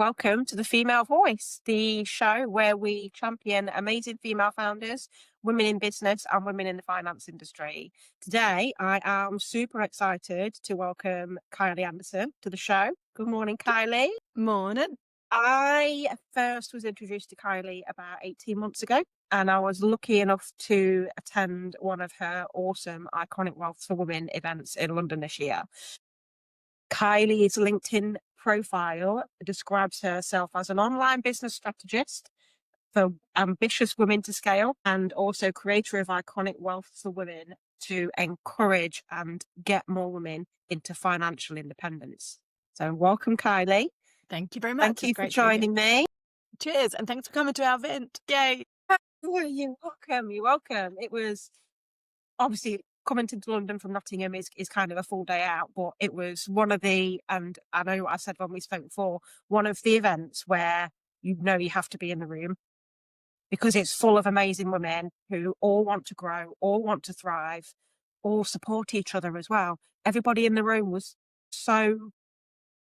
welcome to the Female Voice, the show where we champion amazing female founders, women in business, and women in the finance industry. Today, I am super excited to welcome Kylie Anderson to the show. Good morning, Kylie. Morning. I first was introduced to Kylie about 18 months ago, and I was lucky enough to attend one of her awesome Iconic Wealth for Women events in London this year. Kylie's LinkedIn profile describes herself as an online business strategist for ambitious women to scale, and also creator of Iconic Wealth for Women to encourage and get more women into financial independence. So welcome, Kylie. Thank you very much. Thank you for joining me. Cheers. And thanks for coming to our event. Yay. Oh, you're welcome. You're welcome. It was obviously coming to London from Nottingham is kind of a full day out, but it was one of the, and I know what I said when we spoke before, one of the events where you have to be in the room because it's full of amazing women who all want to grow, all want to thrive, all support each other as well. Everybody in the room was so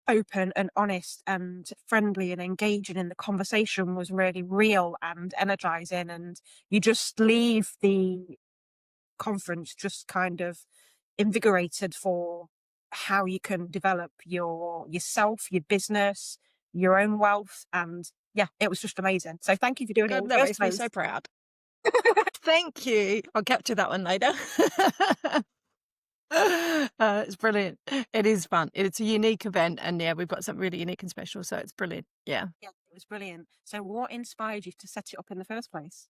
open and honest and friendly and engaging, and the conversation was really real and energizing, and you just leave the conference just kind of invigorated for how you can develop yourself, your business, your own wealth. And yeah, it was just amazing. So thank you for doing it. That makes me so proud. Thank you. I'll capture that one later. It's brilliant. It is fun. It's a unique event, and yeah, we've got something really unique and special, so it's brilliant. Yeah, it was brilliant. So what inspired you to set it up in the first place?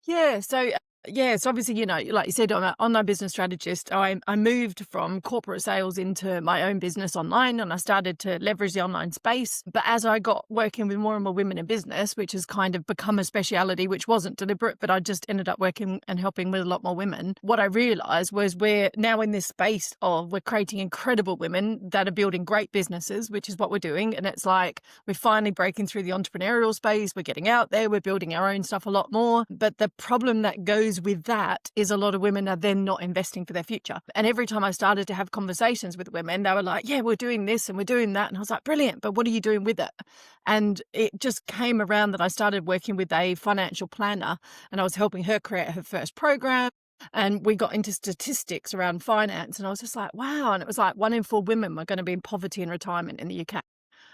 So obviously, like you said, I'm an online business strategist. I moved from corporate sales into my own business online, and I started to leverage the online space. But as I got working with more and more women in business, which has kind of become a speciality, which wasn't deliberate, but I just ended up working and helping with a lot more women. What I realized was we're now in this space of we're creating incredible women that are building great businesses, which is what we're doing. And it's like we're finally breaking through the entrepreneurial space. We're getting out there. We're building our own stuff a lot more. But the problem that goes with that is a lot of women are then not investing for their future. And every time I started to have conversations with women, they were like, yeah, we're doing this and we're doing that. And I was like, brilliant, but what are you doing with it? And it just came around that I started working with a financial planner, and I was helping her create her first program. And we got into statistics around finance, and I was just like, wow. And it was like 1 in 4 women are going to be in poverty in retirement in the UK.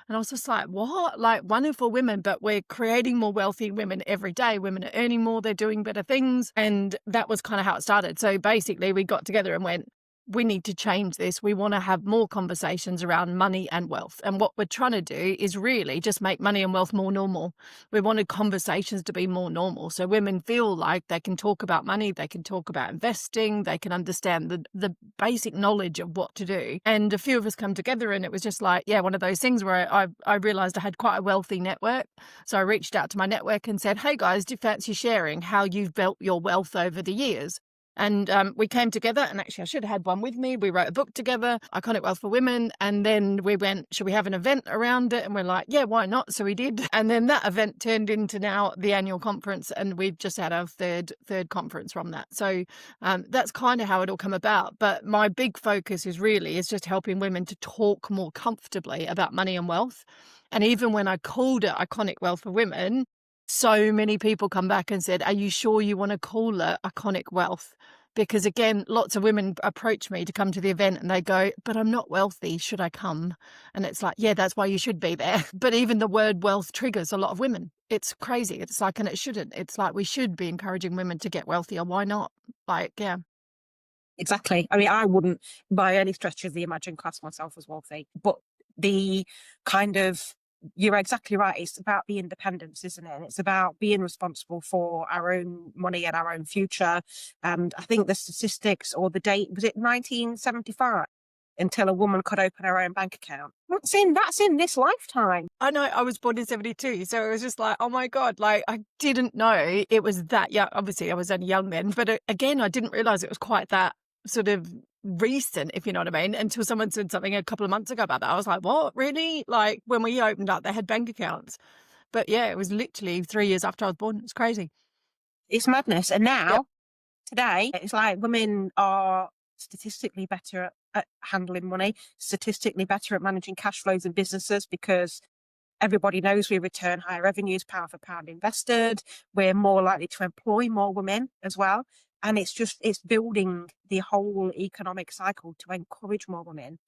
And I was just like, what? Like 1 in 4 women, but we're creating more wealthy women every day. Women are earning more, they're doing better things. And that was kind of how it started. So basically we got together and went, we need to change this. We want to have more conversations around money and wealth. And what we're trying to do is really just make money and wealth more normal. We wanted conversations to be more normal. So women feel like they can talk about money, they can talk about investing, they can understand the basic knowledge of what to do. And a few of us come together, and it was just like, yeah, one of those things where I realized I had quite a wealthy network. So I reached out to my network and said, hey guys, do you fancy sharing how you've built your wealth over the years? And we came together, and actually I should have had one with me. We wrote a book together, Iconic Wealth for Women. And then we went, should we have an event around it? And we're like, yeah, why not? So we did. And then that event turned into now the annual conference, and we've just had our third conference from that. So that's kind of how it all come about. But my big focus is just helping women to talk more comfortably about money and wealth. And even when I called it Iconic Wealth for Women, so many people come back and said, are you sure you want to call it Iconic Wealth? Because again, lots of women approach me to come to the event and they go, but I'm not wealthy. Should I come? And it's like, yeah, that's why you should be there. But even the word wealth triggers a lot of women. It's crazy. It's like, and it shouldn't. It's like we should be encouraging women to get wealthier. Why not? Like, yeah. Exactly. I mean, I wouldn't by any stretch of the imagination class myself as wealthy, but the kind of, you're exactly right. It's about the independence, isn't it? It's about being responsible for our own money and our own future. And I think the statistics or the date, was it 1975? Until a woman could open her own bank account. That's in this lifetime. I know, I was born in 72, so it was just like, oh my God, like I didn't know it was that young. Obviously I was only young then, but again, I didn't realize it was quite that sort of recent, if you know what I mean, until someone said something a couple of months ago about that. I was like, what, really? Like when we opened up, they had bank accounts. But yeah, it was literally 3 years after I was born. It's crazy. It's madness. And now, today, it's like women are statistically better at handling money, statistically better at managing cash flows in businesses, because everybody knows we return higher revenues, pound for pound invested. We're more likely to employ more women as well. And it's building the whole economic cycle to encourage more women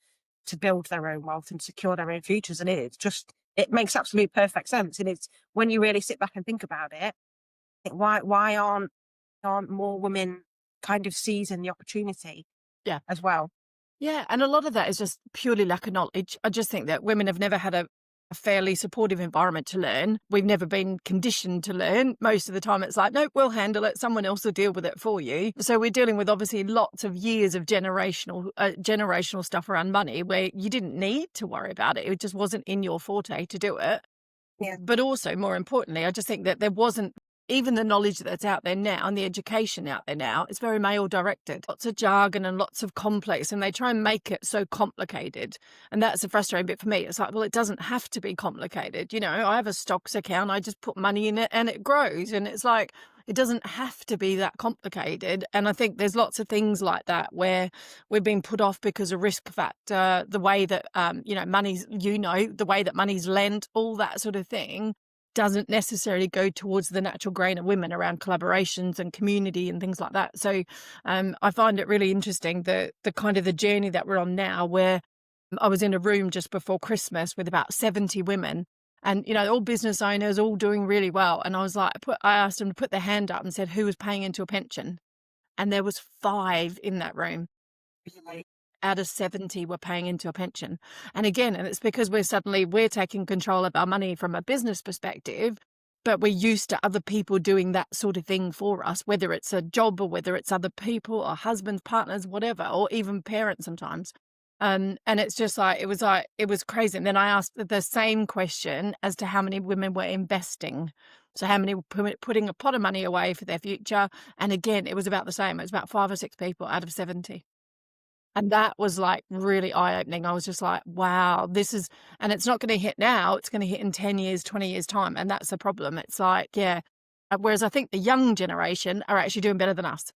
to build their own wealth and secure their own futures. And it makes absolute perfect sense. And it's when you really sit back and think about it, why aren't more women kind of seizing the opportunity Yeah. as well? Yeah, and a lot of that is just purely lack of knowledge. I just think that women have never had a fairly supportive environment to learn. We've never been conditioned to learn. Most of the time it's like, nope, we'll handle it. Someone else will deal with it for you. So we're dealing with obviously lots of years of generational stuff around money where you didn't need to worry about it. It just wasn't in your forte to do it. Yeah. But also, more importantly, I just think that there wasn't even the knowledge that's out there now and the education out there now, it's very male directed. Lots of jargon and lots of complex, and they try and make it so complicated. And that's the frustrating bit for me. It's like, well, it doesn't have to be complicated. You know, I have a stocks account, I just put money in it and it grows. And it's like, it doesn't have to be that complicated. And I think there's lots of things like that where we're being put off because of risk factor, the way that, the way that money's lent, all that sort of thing doesn't necessarily go towards the natural grain of women around collaborations and community and things like that. So I find it really interesting the kind of the journey that we're on now, where I was in a room just before Christmas with about 70 women, and all business owners, all doing really well. And I was like, I asked them to put their hand up and said who was paying into a pension, and there was 5 in that room Really. out of 70 were paying into a pension. And again, and it's because we're taking control of our money from a business perspective, but we're used to other people doing that sort of thing for us, whether it's a job or whether it's other people or husbands, partners, whatever, or even parents sometimes. And it's just it was crazy. And then I asked the same question as to how many women were investing. So how many were putting a pot of money away for their future. And again, it was about the same. It was about 5 or 6 people out of 70. And that was really eye-opening. I was just like, wow, and it's not going to hit now. It's going to hit in 10 years, 20 years time. And that's the problem. It's like, yeah. Whereas I think the young generation are actually doing better than us,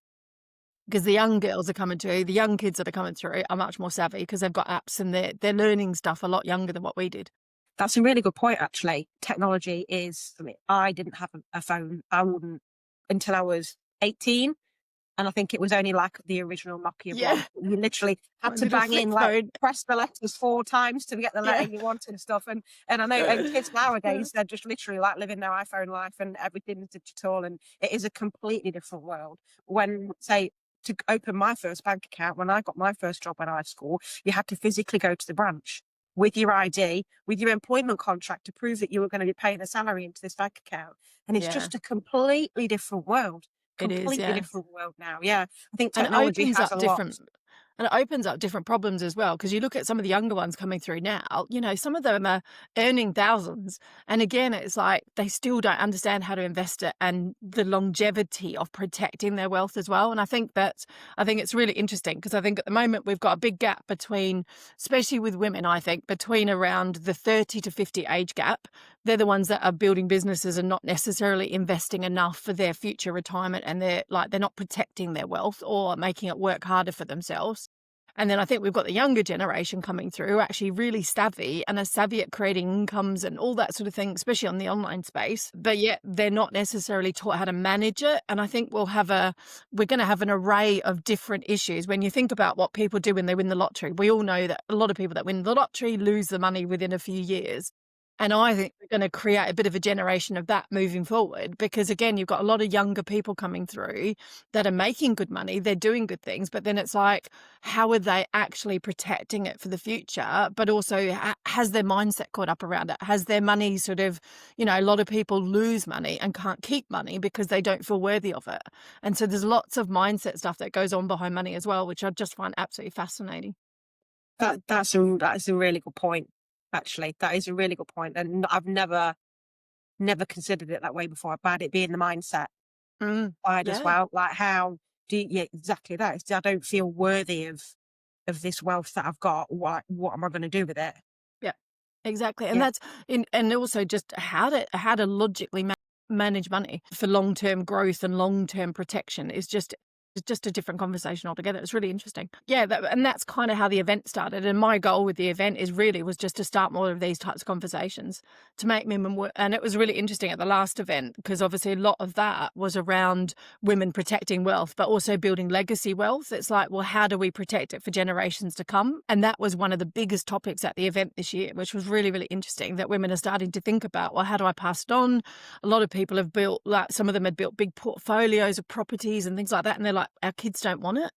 because the young girls are coming through, the young kids that are coming through are much more savvy because they've got apps and they're learning stuff a lot younger than what we did. That's a really good point, actually. Technology is, I mean, I didn't have a phone. I wouldn't until I was 18. And I think it was only like the original Nokia Yeah. one. You literally had My to little bang flip in, phone. press the letters 4 times to get the Yeah. letter you want and stuff. And I know, and kids nowadays, they're just literally living their iPhone life and everything's digital, and it is a completely different world. When, say, to open my first bank account, when I got my first job when I was school, you had to physically go to the branch with your ID, with your employment contract to prove that you were going to be paying a salary into this bank account. And it's Yeah, just a completely different world. it is. Completely Yeah. different world now. Yeah. I think And it technology opens has up a lot. different problems as well, because you look at some of the younger ones coming through now, some of them are earning thousands. And again, it's like they still don't understand how to invest it and the longevity of protecting their wealth as well. And I think it's really interesting, because I think at the moment we've got a big gap between, especially with women, I think, between around the 30 to 50 age gap. They're the ones that are building businesses and not necessarily investing enough for their future retirement, and they're not protecting their wealth or making it work harder for themselves. And then I think we've got the younger generation coming through who are actually really savvy and are savvy at creating incomes and all that sort of thing, especially on the online space. But yet they're not necessarily taught how to manage it. And I think we're going to have an array of different issues. When you think about what people do when they win the lottery, we all know that a lot of people that win the lottery lose the money within a few years. And I think we're going to create a bit of a generation of that moving forward, because again, you've got a lot of younger people coming through that are making good money, they're doing good things, but then it's like, how are they actually protecting it for the future? But also, has their mindset caught up around it? Has their money a lot of people lose money and can't keep money because they don't feel worthy of it. And so there's lots of mindset stuff that goes on behind money as well, which I just find absolutely fascinating. That is a really good point. Actually, that is a really good point, and I've never considered it that way before. About it being the mindset side as Yeah. well. Like, how do you, yeah, exactly that. I don't feel worthy of this wealth that I've got. What am I going to do with it? Yeah, exactly. And Yeah. that's and also just how to logically manage money for long-term growth and long-term protection is just It's just a different conversation altogether. It's really interesting. Yeah, and that's kind of how the event started. And my goal with the event was just to start more of these types of conversations to make women work. And it was really interesting at the last event because obviously a lot of that was around women protecting wealth, but also building legacy wealth. It's like, well, how do we protect it for generations to come? And that was one of the biggest topics at the event this year, which was really, really interesting that women are starting to think about, well, how do I pass it on? A lot of people have built, like, some of them had built big portfolios of properties and things like that. And they're like, our kids don't want it.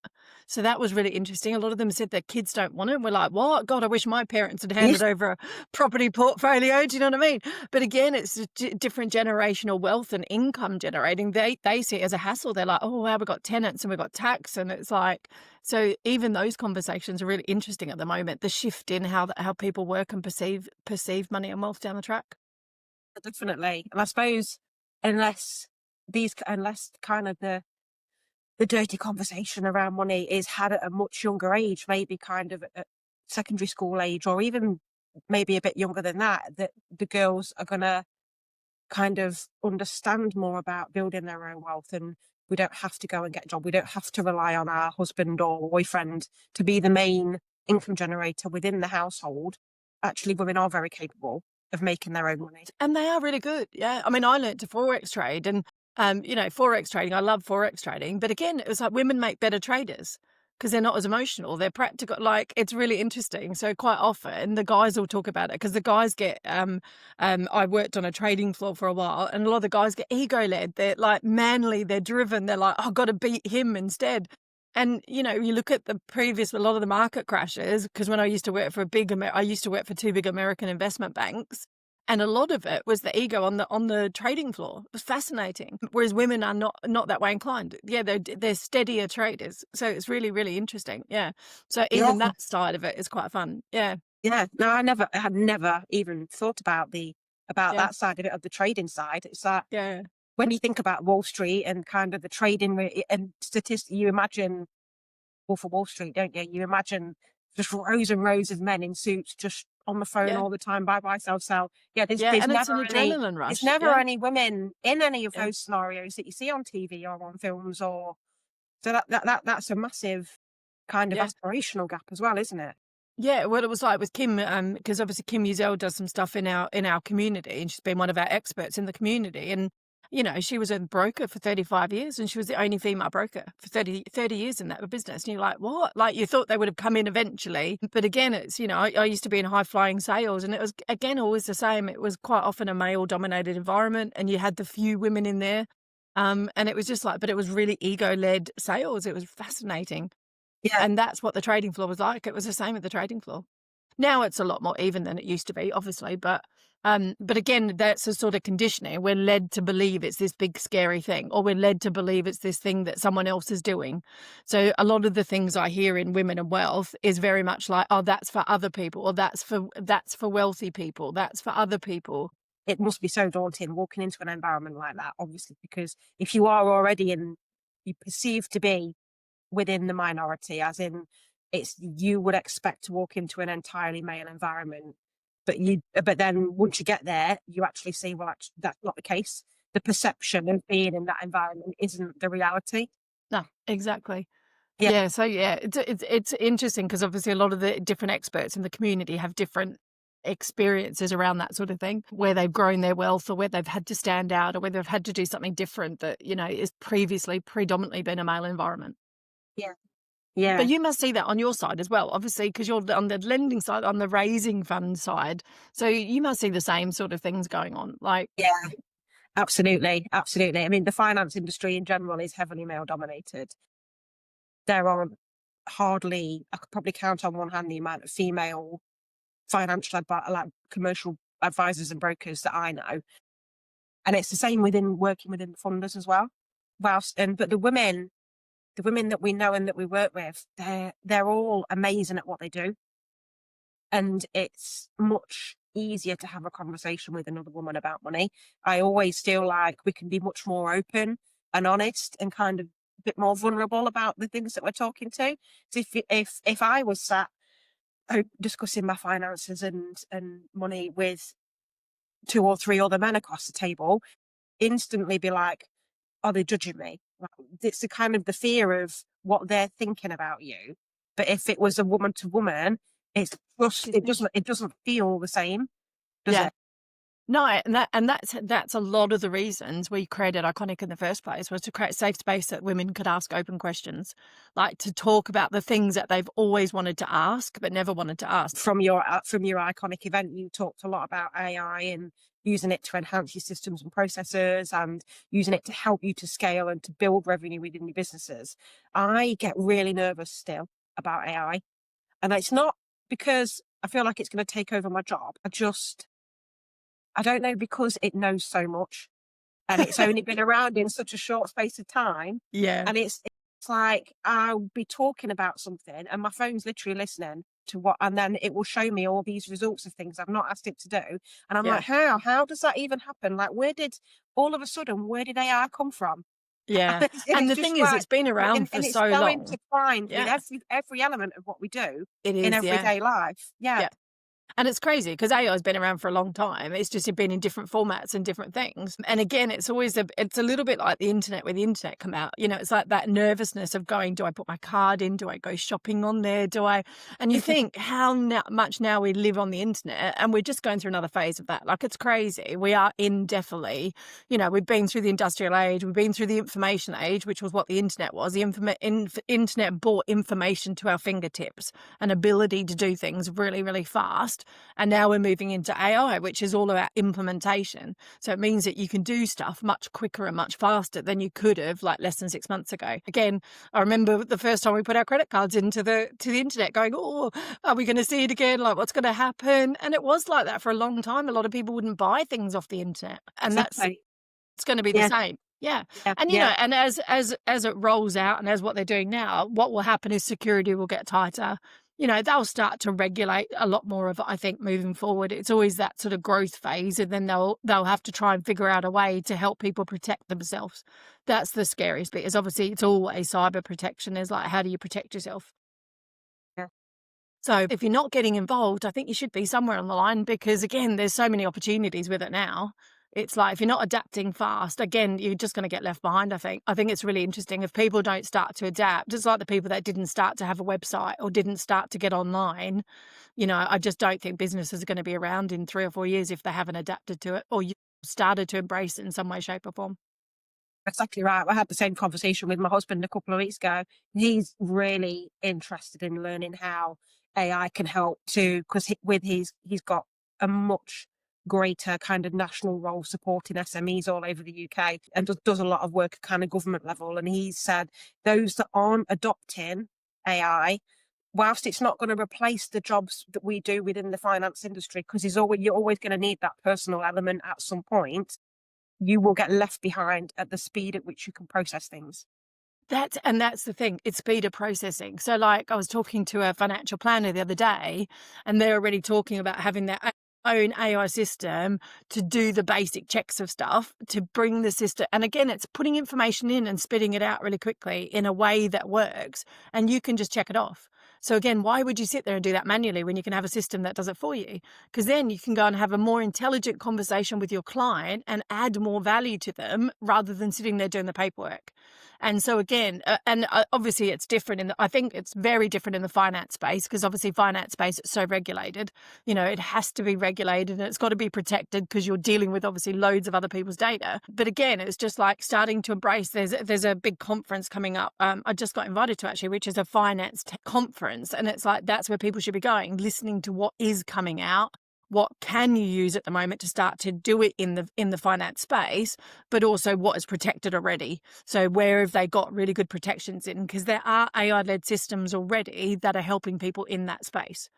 So that was really interesting. A lot of them said their kids don't want it. And we're like, what? God, I wish my parents had handed Yes. over a property portfolio. Do you know what I mean? But again, it's different generational wealth and income generating. They see it as a hassle. They're like, oh, wow, we've got tenants and we've got tax. And it's like, so even those conversations are really interesting at the moment. The shift in how people work and perceive money and wealth down the track. Definitely. And I suppose unless kind of the dirty conversation around money is had at a much younger age, maybe kind of at secondary school age, or even maybe a bit younger than that, that the girls are gonna kind of understand more about building their own wealth, and we don't have to go and get a job. We don't have to rely on our husband or boyfriend to be the main income generator within the household. Actually, women are very capable of making their own money. And they are really good. Yeah. I mean, I learned to forex trade and, forex trading, I love forex trading. But again, it was like women make better traders because they're not as emotional. They're practical. Like, it's really interesting. So quite often the guys will talk about it because the guys get, I worked on a trading floor for a while and a lot of the guys get ego led. They're like manly, they're driven. They're like, I've got to beat him instead. And, you look at a lot of the market crashes, because when I used to work for I used to work for two big American investment banks. And a lot of it was the ego on the trading floor. It was fascinating. Whereas women are not that way inclined. Yeah, they're steadier traders. So it's really, really interesting. Yeah. So Yeah, even that side of it is quite fun. Yeah. yeah. No, I had never even thought about Yeah. that side of it, of the trading side. It's that Yeah. when you think about Wall Street and kind of the trading and statistics, you imagine Wolf of Wall Street, don't you? You imagine just rows and rows of men in suits just on the phone Yeah. all the time, buy, buy, sell, sell. Yeah, Yeah. And it's an adrenaline there's rush. never Yeah. any women in any of Yeah. those scenarios that you see on TV or on films, or so that's a massive kind of Yeah. aspirational gap as well, isn't it? Yeah, well, it was like with Kim, because obviously Kim Uzell does some stuff in our community, and she's been one of our experts in the community. And she was a broker for 35 years, and she was the only female broker for 30 years in that business. And you're like, what? Like, you thought they would have come in eventually, but again, it's I used to be in high flying sales, and it was again always the same. It was quite often a male dominated environment, and you had the few women in there, and it was just like, but it was really ego led sales. It was fascinating. Yeah, And that's what the trading floor was like. It was the same at the trading floor. Now it's a lot more even than it used to be, obviously, but again, that's a sort of conditioning. We're led to believe it's this big scary thing, or we're led to believe it's this thing that someone else is doing. So a lot of the things I hear in Women and Wealth is very much like, oh, that's for other people, or that's for wealthy people, that's for other people. it must be so daunting walking into an environment like that, obviously, because if you are already you perceive to be within the minority, as in you would expect to walk into an entirely male environment, but then once you get there, you actually see, well, actually, that's not the case. The perception of being in that environment isn't the reality. No, exactly. Yeah, Yeah, so yeah, it's interesting because obviously a lot of the different experts in the community have different experiences around that sort of thing, where they've grown their wealth or where they've had to stand out or where they've had to do something different that, is previously predominantly been a male environment. yeah, But yeah, you must see that on your side as well, obviously, because you're on the lending side, on the raising fund side. So you must see the same sort of things going on. Like, yeah. Absolutely, absolutely. I mean, the finance industry in general is heavily male dominated. There are hardly, I could probably count on one hand the amount of female like commercial advisors and brokers that I know. And it's the same within working within the funders as well. But the women that we know and that we work with, they're all amazing at what they do. And it's much easier to have a conversation with another woman about money. I always feel like we can be much more open and honest and kind of a bit more vulnerable about the things that we're talking to. So if I was sat discussing my finances and money with two or three other men across the table, instantly be like, are they judging me? It's the kind of the fear of what they're thinking about you. But if it was a woman to woman, it's just Excuse me. it doesn't feel the same, does Yeah. it? No, and that's a lot of the reasons we created Iconic in the first place, was to create safe space that women could ask open questions, like to talk about the things that they've always wanted to ask but never wanted to ask. From your iconic event, you talked a lot about AI and using it to enhance your systems and processes and using it to help you to scale and to build revenue within your businesses. I get really nervous still about AI. And it's not because I feel like it's going to take over my job. I don't know, because it knows so much and it's only been around in such a short space of time. Yeah, And it's like I'll be talking about something and my phone's literally listening to what, and then it will show me all these results of things I've not asked it to do. And I'm yeah, like, how does that even happen? Like, all of a sudden, where did AI come from? yeah. And And it's the just thing is, like, it's been around for and it's so going long. to find with Yeah, every element of what we do it in is, yeah, everyday life. Yeah. yeah. And it's crazy because AI has been around for a long time. It's just been in different formats and different things. And again, it's a little bit like the internet when the internet come out. You know, it's like that nervousness of going, do I put my card in? Do I go shopping on there? Do I? And you think how much now we live on the internet, and we're just going through another phase of that. Like, it's crazy. We are in, definitely, we've been through the industrial age. We've been through the information age, which was what the internet was. The internet brought information to our fingertips, an ability to do things really, really fast. And now we're moving into AI, which is all about implementation. So it means that you can do stuff much quicker and much faster than you could have, like, less than 6 months ago. Again, I remember the first time we put our credit cards into the internet, going, oh, are we going to see it again? Like, what's going to happen? And it was like that for a long time. A lot of people wouldn't buy things off the internet, and that's Exactly. it's going to be the Yeah. same. Yeah. Yeah. And Yeah. and as it rolls out, and as what they're doing now, what will happen is security will get tighter. They'll start to regulate a lot more of it, I think, moving forward. It's always that sort of growth phase, and then they'll have to try and figure out a way to help people protect themselves. That's the scariest bit, is obviously it's always cyber protection, is like, how do you protect yourself? Yeah. So if you're not getting involved, I think you should be somewhere on the line, because again, there's so many opportunities with it now. It's like, if you're not adapting fast, again, you're just going to get left behind, I think. I think it's really interesting if people don't start to adapt, just like the people that didn't start to have a website or didn't start to get online. I just don't think businesses are going to be around in 3 or 4 years if they haven't adapted to it, or you started to embrace it in some way, shape or form. Exactly right. I had the same conversation with my husband a couple of weeks ago. He's really interested in learning how AI can help to, because he's got a much greater kind of national role supporting SMEs all over the UK, and does a lot of work at kind of government level. And he said those that aren't adopting AI, whilst it's not going to replace the jobs that we do within the finance industry, because you're always going to need that personal element at some point, you will get left behind at the speed at which you can process things. That's the thing. It's speed of processing. So, like, I was talking to a financial planner the other day, and they're already talking about having their own AI system to do the basic checks of stuff, to bring the system. And again, it's putting information in and spitting it out really quickly in a way that works, and you can just check it off. So again, why would you sit there and do that manually when you can have a system that does it for you? Because then you can go and have a more intelligent conversation with your client and add more value to them, rather than sitting there doing the paperwork. And so again, obviously it's different I think it's very different in the finance space, because obviously finance space is so regulated. It has to be regulated and it's got to be protected, because you're dealing with obviously loads of other people's data. But again, it's just like starting to embrace. There's a big conference coming up. I just got invited to, actually, which is a finance conference, and it's like, that's where people should be going, listening to what is coming out. What can you use at the moment to start to do it in the finance space, but also what is protected already? So where have they got really good protections in? Because there are AI-led systems already that are helping people in that space.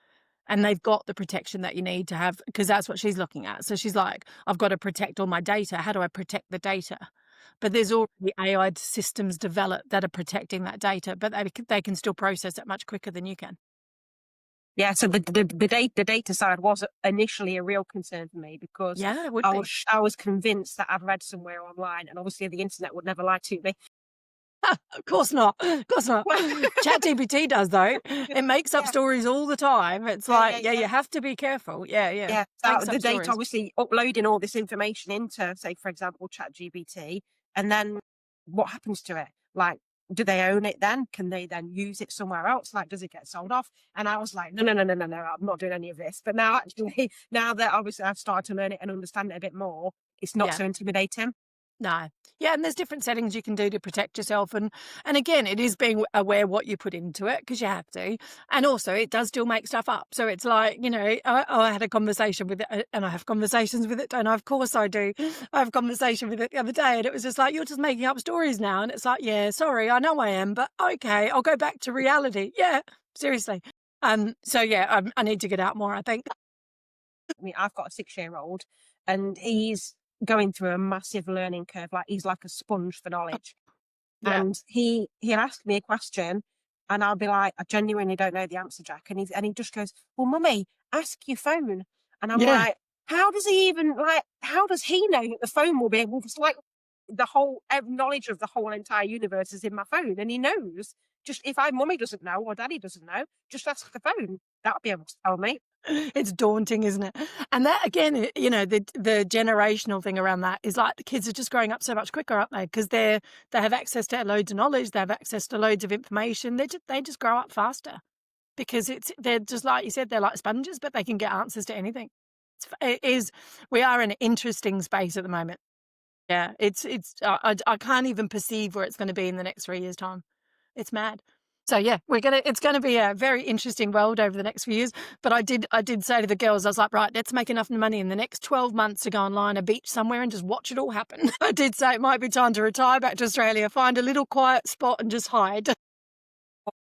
And they've got the protection that you need to have, because that's what she's looking at. So she's like, I've got to protect all my data. How do I protect the data? But there's already AI systems developed that are protecting that data, but they can still process it much quicker than you can. Yeah, so the data side was initially a real concern for me, because Yeah, it would be. I was convinced that I'd read somewhere online, and obviously the internet would never lie to me. Of course not. Of course not. ChatGPT does, though. It makes up Yeah, stories all the time. It's yeah, yeah, like, yeah, yeah, you have to be careful. Yeah, yeah. yeah. So Makes the up data, stories. obviously uploading all this information into, say, for example, ChatGPT, and then what happens to it? Like, do they own it then? Can they then use it somewhere else? Like, does it get sold off? And I was like, no, no, no, no, no, no, I'm not doing any of this. But now, actually, now that obviously I've started to learn it and understand it a bit more, it's not Yeah. so intimidating. No. Yeah, and there's different settings you can do to protect yourself, and again, it is being aware what you put into it because you have to, and also it does still make stuff up. So it's like, I had a conversation with it, and I have conversations with it, don't I? Of course I do. I have a conversation with it the other day, and it was just like, you're just making up stories now, and it's like, yeah, sorry, I know I am, but okay, I'll go back to reality. Yeah, seriously. So yeah, I need to get out more, I think. I mean, I've got a 6-year-old and he's going through a massive learning curve. Like, he's like a sponge for knowledge. Yeah, And he'll ask me a question and I'll be like, "I genuinely don't know the answer, Jack." And he just goes, "Well, mummy, ask your phone." And I'm yeah. like, how does he even like, how does he know that the phone will be able to like the whole knowledge of the whole entire universe is in my phone? And he knows. Just if I mummy doesn't know or daddy doesn't know, just ask the phone. That'll be able to tell me. It's daunting, isn't it? And that again, the generational thing around that is like the kids are just growing up so much quicker, aren't they? Because they have access to loads of knowledge, they have access to loads of information. They just grow up faster because they're just like you said, they're like sponges, but they can get answers to anything. It is we are in an interesting space at the moment. Yeah, it's I can't even perceive where it's going to be in the next 3 years' time. It's mad. So yeah, it's gonna be a very interesting world over the next few years. But I did say to the girls, I was like, right, let's make enough money in the next 12 months to go and lie on a beach somewhere and just watch it all happen. I did say it might be time to retire back to Australia, find a little quiet spot and just hide.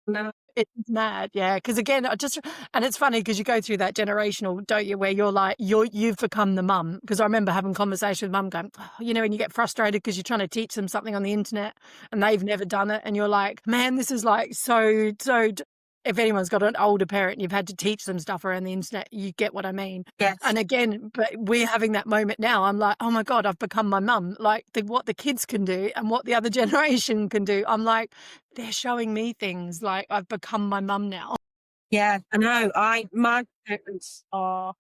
No. It's mad, yeah. Because again, and it's funny because you go through that generational, don't you, where you're like, you've become the mum. Because I remember having conversations with mum going, "Oh," and you get frustrated because you're trying to teach them something on the internet and they've never done it. And you're like, man, this is like if anyone's got an older parent and you've had to teach them stuff around the internet, you get what I mean. Yes. And again, but we're having that moment now. I'm like, oh my God, I've become my mum. Like what the kids can do and what the other generation can do. I'm like, they're showing me things like I've become my mum now. Yeah, I know. My parents are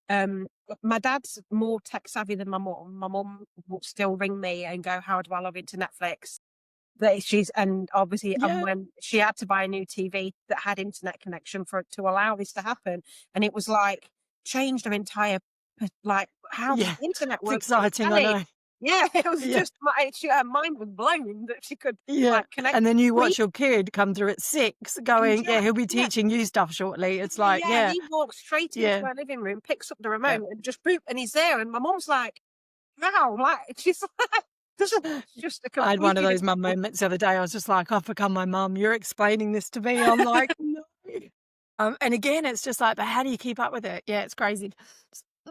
my dad's more tech savvy than my mum. My mum will still ring me and go, "How do I log into Netflix?" But she's and obviously and Yeah. when she had to buy a new TV that had internet connection for it to allow this to happen, and it was like changed her entire like how the Yeah. internet It's works on the exciting. I telly. know. Yeah, it was Yeah. just her mind was blown that she could Yeah. like connect And then you read watch your kid come through at 6 and going, yeah, Jack. he'll be Yeah. teaching you stuff shortly. It's Yeah, like, yeah, yeah, he walks straight into yeah, our living room, picks up the yeah. remote and just boop, and he's there, and my mum's like, "Wow," like, she's like doesn't it's just a I had one of completely those different mum world. moments the other day. I was just like, I've become my mum. You're explaining this to me. I'm like, no. And again, it's just like, but how do you keep up with it? Yeah, it's crazy.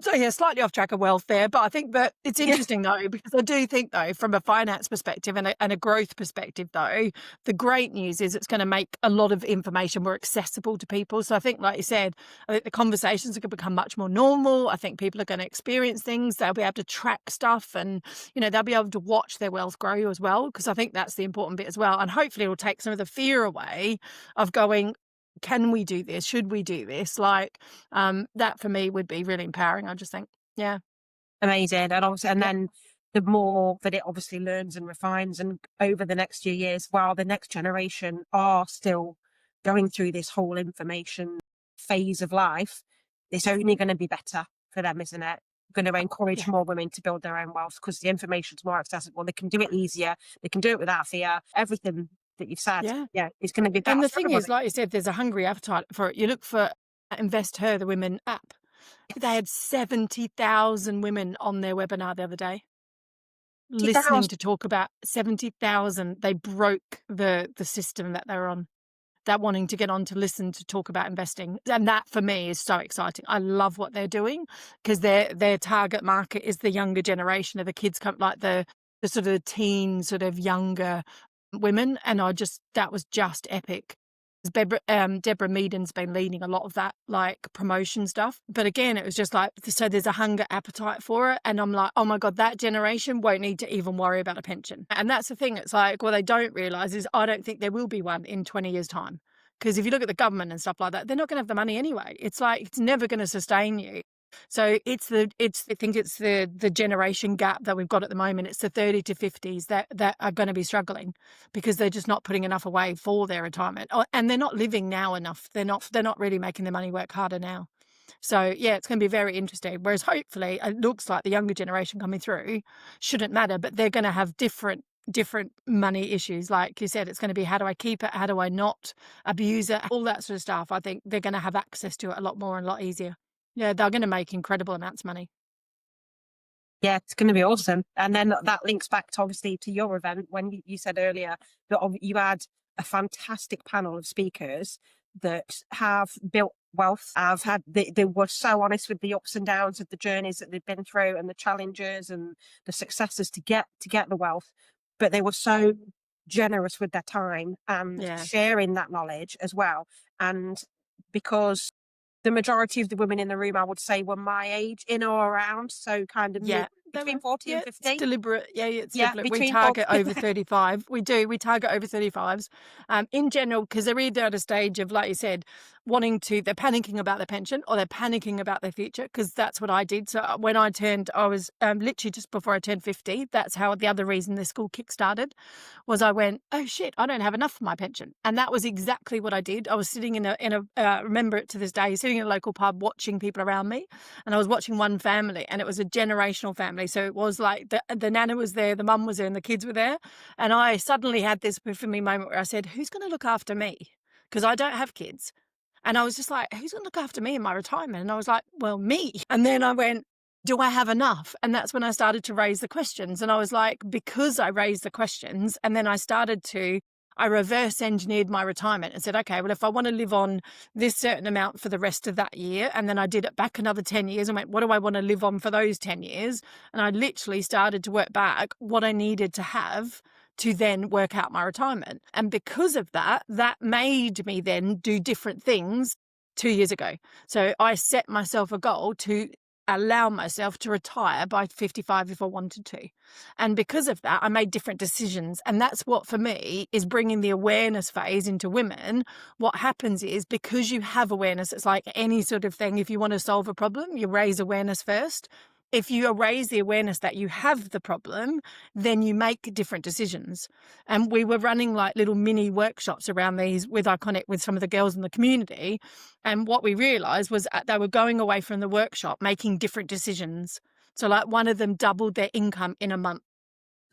So yeah, slightly off track of wealth there, but I think that it's Yeah, interesting though, because I do think though, from a finance perspective and a growth perspective though, the great news is it's going to make a lot of information more accessible to people. So I think, like you said, I think the conversations are going to become much more normal. I think people are going to experience things. They'll be able to track stuff and, they'll be able to watch their wealth grow as well, because I think that's the important bit as well. And hopefully it'll take some of the fear away of going, can we do this? Should we do this? Like, that for me would be really empowering, I just think. Yeah. amazing, and obviously and Yeah. then the more that it obviously learns and refines and over the next few years, while the next generation are still going through this whole information phase of life, it's only gonna be better for them, isn't it? Gonna encourage Yeah. more women to build their own wealth because the information's more accessible. They can do it easier, they can do it without fear. Everything that you've said, Yeah. yeah, it's gonna be And better the for thing is, everybody. like you said, there's a hungry appetite for it. You look for Invest Her, the Women app. They Yes. had 70,000 women on their webinar the other day, listening 50,000. to talk about 70,000. They broke the system that they're on. That wanting to get on to listen to talk about investing. And that for me is so exciting. I love what they're doing because their target market is the younger generation of the kids come like the sort of teen, sort of younger women. And that was just epic. Deborah Meaden's been leading a lot of that like promotion stuff. But again, it was just like, so there's a hunger appetite for it. And I'm like, oh my God, that generation won't need to even worry about a pension. And that's the thing. It's like, what they don't realize is I don't think there will be one in 20 years' time. Because if you look at the government and stuff like that, they're not going to have the money anyway. It's like, it's never going to sustain you. So I think it's the generation gap that we've got at the moment. It's the 30 to 50s that are going to be struggling because they're just not putting enough away for their retirement. Oh, and they're not living now enough. They're not really making their money work harder now. So yeah, it's going to be very interesting. Whereas hopefully it looks like the younger generation coming through shouldn't matter, but they're going to have different money issues. Like you said, it's going to be, how do I keep it? How do I not abuse it? All that sort of stuff. I think they're going to have access to it a lot more and a lot easier. Yeah, they're going to make incredible amounts of money. Yeah, it's going to be awesome. And then that links back to obviously to your event when you said earlier that you had a fantastic panel of speakers that have built wealth. They were so honest with the ups and downs of the journeys that they've been through and the challenges and the successes to get the wealth. But they were so generous with their time and Yeah. sharing that knowledge as well. And because the majority of the women in the room, I would say, were my age, in or around, so kind of Yeah, they between were. 40 and Yeah, it's 50. deliberate. Yeah, yeah, it's Yeah, deliberate. We between 40. target over 35. We do. We target over 35s. In general, because they're either at a stage of, like you said, they're panicking about their pension or they're panicking about their future, because that's what I did. So when I was literally just before I turned 50. That's how the other reason the school kick started was I went, oh shit, I don't have enough for my pension. And that was exactly what I did. I was sitting remember it to this day, sitting in a local pub watching people around me. And I was watching one family, and it was a generational family. So it was like the nana was there, the mum was there, and the kids were there. And I suddenly had this epiphany moment where I said, who's going to look after me? Because I don't have kids. And I was just like, who's going to look after me in my retirement? And I was like, well, me. And then I went, do I have enough? And that's when I started to raise the questions. And I was like, because I raised the questions, and then I reverse engineered my retirement and said, okay, well, if I want to live on this certain amount for the rest of that year, and then I did it back another 10 years and went, what do I want to live on for those 10 years? And I literally started to work back what I needed to have to then work out my retirement. And because of that, that made me then do different things 2 years ago. So I set myself a goal to allow myself to retire by 55 if I wanted to. And because of that, I made different decisions. And that's what, for me, is bringing the awareness phase into women. What happens is, because you have awareness, it's like any sort of thing. If you want to solve a problem, you raise awareness first. If you raise the awareness that you have the problem, then you make different decisions. And we were running like little mini workshops around these with some of the girls in the community. And what we realized was they were going away from the workshop making different decisions. So like one of them doubled their income in a month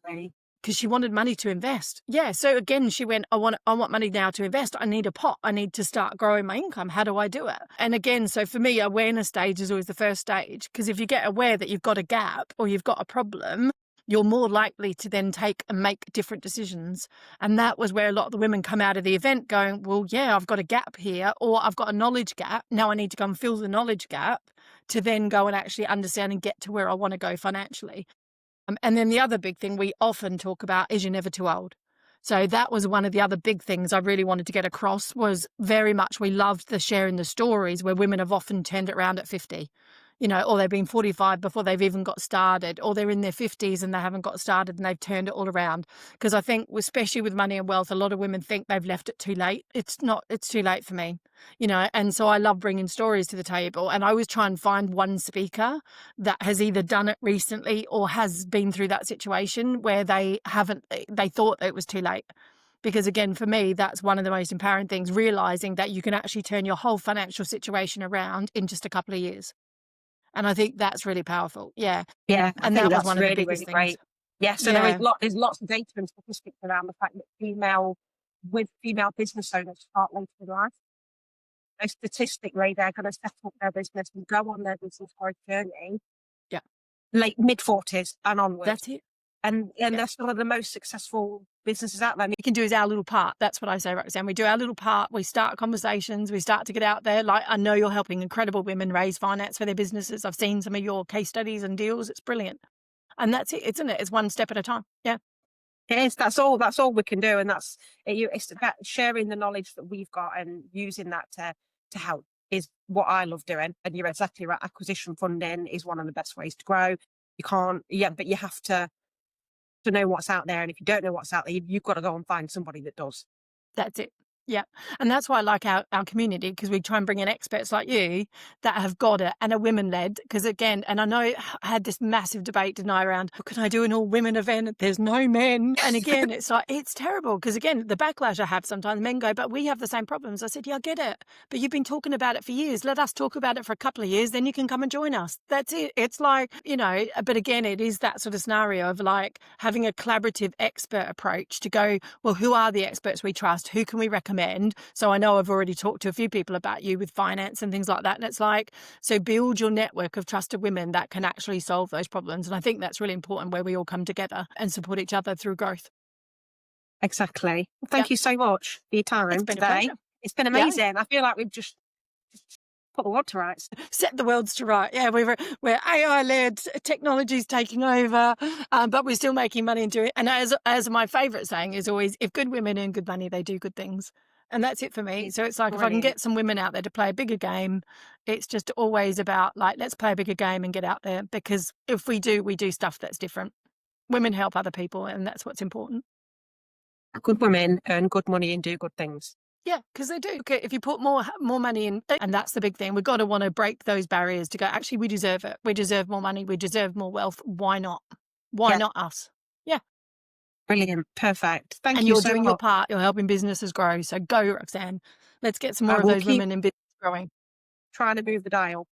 Right. because she wanted money to invest. Yeah. So again, she went, I want money now to invest. I need a pot. I need to start growing my income. How do I do it? And again, so for me, awareness stage is always the first stage, because if you get aware that you've got a gap or you've got a problem, you're more likely to then take and make different decisions. And that was where a lot of the women come out of the event going, well, yeah, I've got a gap here, or I've got a knowledge gap. Now I need to go and fill the knowledge gap to then go and actually understand and get to where I want to go financially. And then the other big thing we often talk about is you're never too old. So that was one of the other big things I really wanted to get across, was very much we loved the sharing the stories where women have often turned it around at 50, or they've been 45 before they've even got started, or they're in their 50s and they haven't got started and they've turned it all around. Because I think, especially with money and wealth, a lot of women think they've left it too late. It's not, it's too late for me, and so I love bringing stories to the table. And I always try and find one speaker that has either done it recently or has been through that situation where they thought it was too late. Because again, for me, that's one of the most empowering things, realizing that you can actually turn your whole financial situation around in just a couple of years. And I think that's really powerful. Yeah. Yeah, I And think that was that's one of the really, biggest really things. great. Yeah, so Yeah. there's lots of data and statistics around the fact that female business owners start later in life. So statistically, they're going to set up their business and go on their business growth journey Yeah. late mid-40s and onwards. That's it. And Yeah. they're some of the most successful businesses out there. We can do is our little part. That's what I say, Roxanne. We do our little part. We start conversations. We start to get out there. Like, I know you're helping incredible women raise finance for their businesses. I've seen some of your case studies and deals. It's brilliant. And that's it, isn't it? It's one step at a time. Yeah. It is. That's all. That's all we can do, and it's about sharing the knowledge that we've got and using that to help. Is what I love doing. And you're exactly right. Acquisition funding is one of the best ways to grow. You can't, yeah, but you have to know what's out there, and if you don't know what's out there, you've got to go and find somebody that does. That's it. Yeah, and that's why I like our community, because we try and bring in experts like you that have got it and are women-led. Because again, and I know I had this massive debate, didn't I, around, "Oh, can I do an all-women event? There's no men." And again, it's like, it's terrible because, again, the backlash I have sometimes, men go, "But we have the same problems." I said, "Yeah, I get it, but you've been talking about it for years. Let us talk about it for a couple of years, then you can come and join us." That's it. It's like, but again, it is that sort of scenario of like having a collaborative expert approach to go, well, who are the experts we trust? Who can we recommend? So I know I've already talked to a few people about you with finance and things like that. And it's like, so build your network of trusted women that can actually solve those problems. And I think that's really important, where we all come together and support each other through growth. Exactly. Well, Yeah, thank you so much for your it's time been a today. pleasure. It's been Yeah, amazing. I feel like we've just put the world to rights. set the worlds to right. Yeah, we're AI led, technology's taking over, but we're still making money and doing it. And as my favourite saying is always, if good women earn good money, they do good things. And that's it for me. It's So it's like, if I can brilliant. get some women out there to play a bigger game, it's just always about like, let's play a bigger game and get out there, because if we do stuff that's different. Women help other people, and that's what's important. Good women earn good money and do good things. Yeah, because they do. Okay, if you put more money in, and that's the big thing. We've got to want to break those barriers to go, actually, we deserve it. We deserve more money. We deserve more wealth. Why not? Why Yeah, not us? Yeah. brilliant. Perfect. Thank And you you're so doing your much. part. You're helping businesses grow. So go, Roxanne. Let's get some I more of will those keep women in business growing. trying to move the dial.